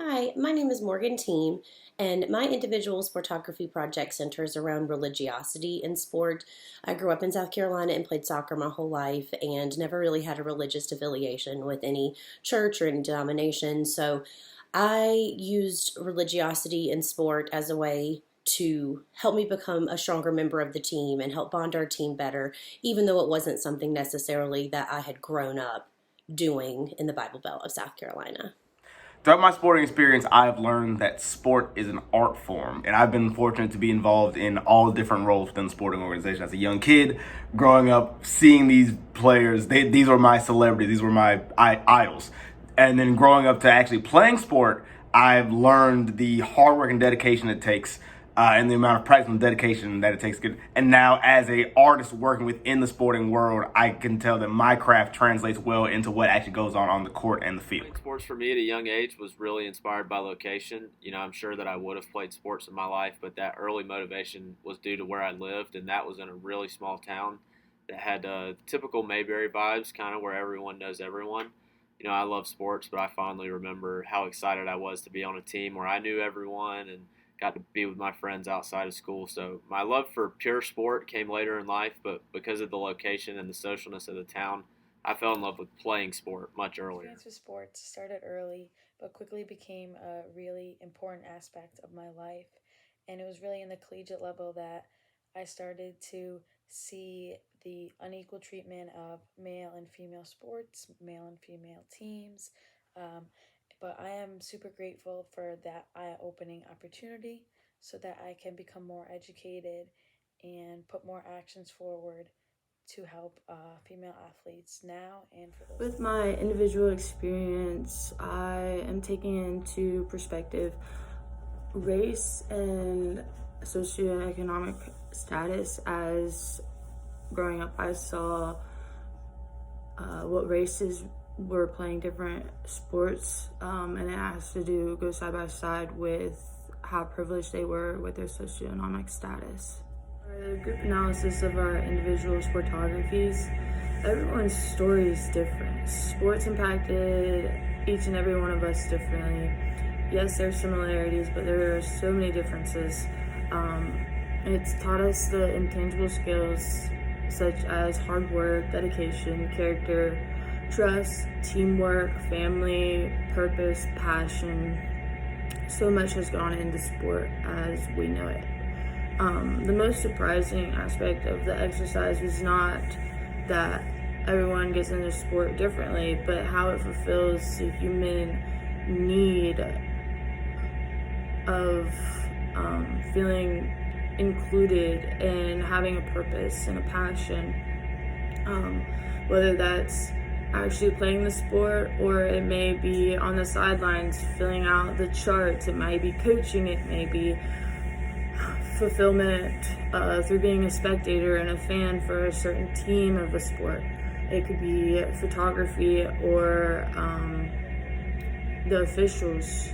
Hi, my name is Morgan Team, and my individual sportography project centers around religiosity in sport. I grew up in South Carolina and played soccer my whole life and never really had a religious affiliation with any church or any denomination. So I used religiosity in sport as a way to help me become a stronger member of the team and help bond our team better, even though it wasn't something necessarily that I had grown up doing in the Bible Belt of South Carolina. Throughout my sporting experience, I've learned that sport is an art form, and I've been fortunate to be involved in all different roles within the sporting organization. As a young kid, growing up, seeing these players, these were my celebrities, these were my idols. And then growing up to actually playing sport, I've learned the hard work and dedication it takes and the amount of practice and dedication that it takes. And now, as a artist working within the sporting world, I can tell that my craft translates well into what actually goes on the court and the field. Playing sports for me at a young age was really inspired by location. I'm sure that I would have played sports in my life, but that early motivation was due to where I lived, and that was in a really small town that had typical Mayberry vibes, kind of where everyone knows everyone. I love sports, but I fondly remember how excited I was to be on a team where I knew everyone and got to be with my friends outside of school. So my love for pure sport came later in life, but because of the location and the socialness of the town, I fell in love with playing sport much earlier. Experience with sports started early, but quickly became a really important aspect of my life. And it was really in the collegiate level that I started to see the unequal treatment of male and female sports, male and female teams. Um, but I am super grateful for that eye opening opportunity so that I can become more educated and put more actions forward to help female athletes now and for those. With my individual experience, I am taking into perspective race and socioeconomic status. As growing up, I saw what races were playing different sports, and it has to go side by side with how privileged they were with their socioeconomic status. The group analysis of our individual sportographies, everyone's story is different. Sports impacted each and every one of us differently. Yes, there's similarities, but there are so many differences. It's taught us the intangible skills such as hard work, dedication, character, trust, teamwork, family, purpose, passion. So much has gone into sport as we know it. The most surprising aspect of the exercise was not that everyone gets into sport differently, but how it fulfills the human need of feeling included and having a purpose and a passion. Whether that's actually playing the sport, or it may be on the sidelines filling out the charts, it might be coaching, it may be fulfillment through being a spectator and a fan for a certain team of a sport. It could be photography or the officials.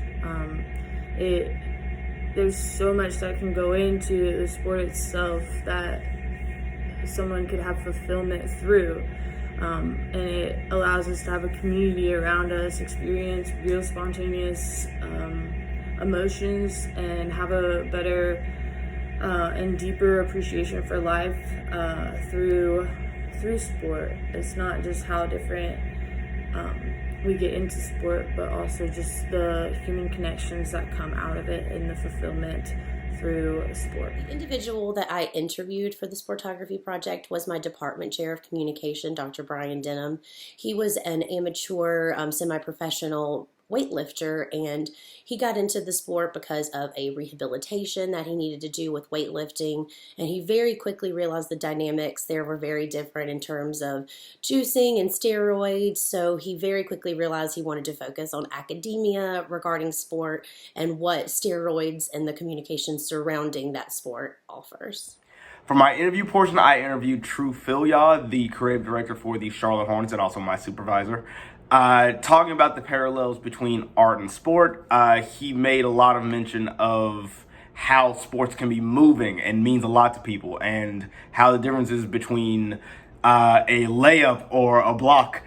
There's so much that can go into the sport itself that someone could have fulfillment through. And it allows us to have a community around us, experience real spontaneous emotions, and have a better and deeper appreciation for life through sport. It's not just how different we get into sport, but also just the human connections that come out of it and the fulfillment through sport. The individual that I interviewed for the Sportography project was my department chair of communication, Dr. Brian Denham. He was an amateur, semi-professional weightlifter, and he got into the sport because of a rehabilitation that he needed to do with weightlifting, and he very quickly realized the dynamics there were very different in terms of juicing and steroids. So he very quickly realized he wanted to focus on academia regarding sport and what steroids and the communication surrounding that sport offers. For my interview portion, I interviewed True Filia, the creative director for the Charlotte Hornets and also my supervisor. Talking about the parallels between art and sport, he made a lot of mention of how sports can be moving and means a lot to people, and how the differences between a layup or a block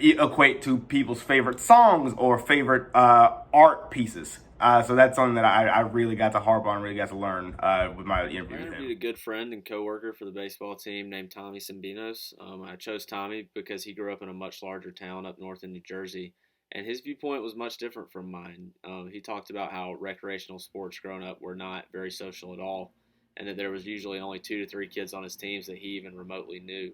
equate to people's favorite songs or favorite art pieces. So that's something that I really got to harp on, really got to learn with my interview I with interviewed him. a good friend and coworker for the baseball team named Tommy Simbinos. I chose Tommy because he grew up in a much larger town up north in New Jersey, and his viewpoint was much different from mine. He talked about how recreational sports growing up were not very social at all, and that there was usually only 2 to 3 kids on his teams that he even remotely knew.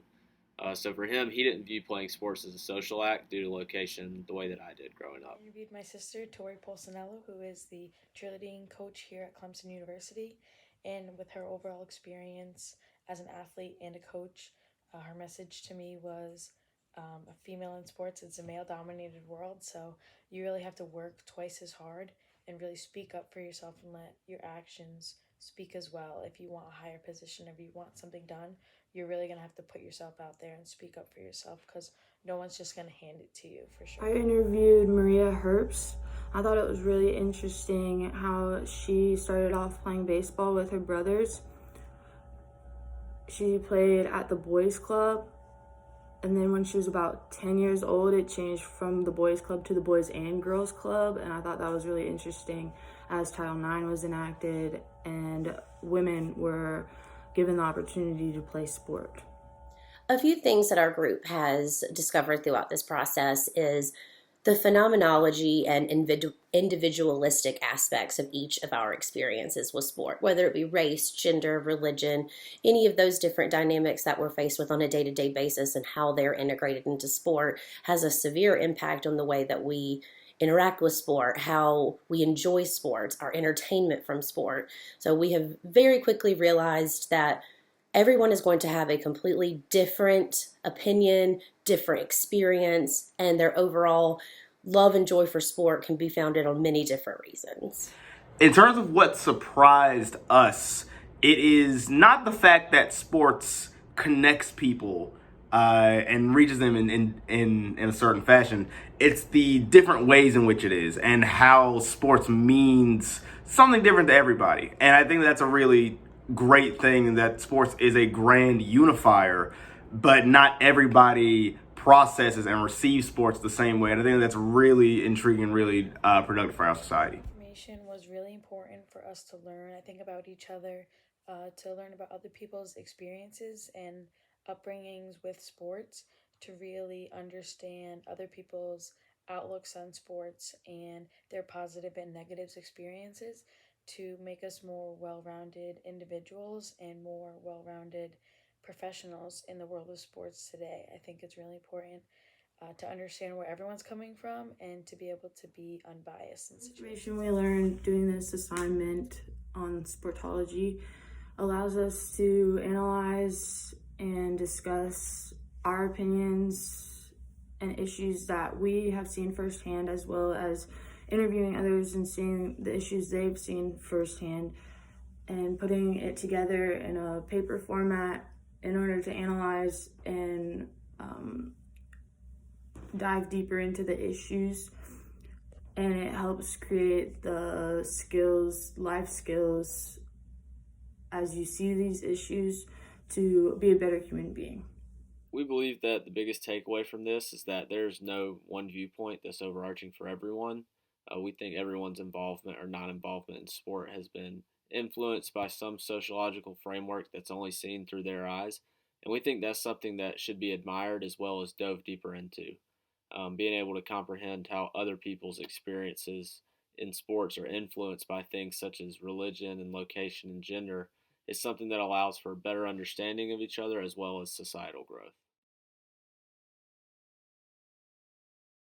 So for him, he didn't view playing sports as a social act due to location the way that I did growing I up. interviewed my sister, Tori Polsonello, who is the cheerleading coach here at Clemson University. And with her overall experience as an athlete and a coach, her message to me was a female in sports, it's a male dominated world. So you really have to work twice as hard and really speak up for yourself and let your actions speak as well. If you want a higher position, if you want something done, you're really going to have to put yourself out there and speak up for yourself because no one's just going to hand it to you for sure. I interviewed Maria Herbst. I thought it was really interesting how she started off playing baseball with her brothers. She played at the boys club, and then when she was about 10 years old, it changed from the boys club to the boys and girls club, and I thought that was really interesting as Title IX was enacted and women were given the opportunity to play sport. A few things that our group has discovered throughout this process is the phenomenology and individualistic aspects of each of our experiences with sport, whether it be race, gender, religion, any of those different dynamics that we're faced with on a day-to-day basis and how they're integrated into sport has a severe impact on the way that we interact with sport, how we enjoy sports, our entertainment from sport. So we have very quickly realized that everyone is going to have a completely different opinion, different experience, and their overall love and joy for sport can be founded on many different reasons. In terms of what surprised us, it is not the fact that sports connects people and reaches them in a certain fashion. It's the different ways in which it is and how sports means something different to everybody. And I think that's a really great thing, that sports is a grand unifier, but not everybody processes and receives sports the same way. And I think that's really intriguing, really productive for our society. Information was really important for us to learn, I think, about each other, to learn about other people's experiences and upbringings with sports, to really understand other people's outlooks on sports and their positive and negative experiences to make us more well rounded individuals and more well rounded professionals in the world of sports today. I think it's really important to understand where everyone's coming from and to be able to be unbiased in situations. Information we learned doing this assignment on sportology allows us to analyze and discuss our opinions and issues that we have seen firsthand, as well as interviewing others and seeing the issues they've seen firsthand and putting it together in a paper format in order to analyze and dive deeper into the issues. And it helps create the skills, life skills, as you see these issues, to be a better human being. We believe that the biggest takeaway from this is that there's no one viewpoint that's overarching for everyone. We think everyone's involvement or non involvement in sport has been influenced by some sociological framework that's only seen through their eyes. And we think that's something that should be admired as well as dove deeper into. Being able to comprehend how other people's experiences in sports are influenced by things such as religion and location and gender is something that allows for better understanding of each other as well as societal growth.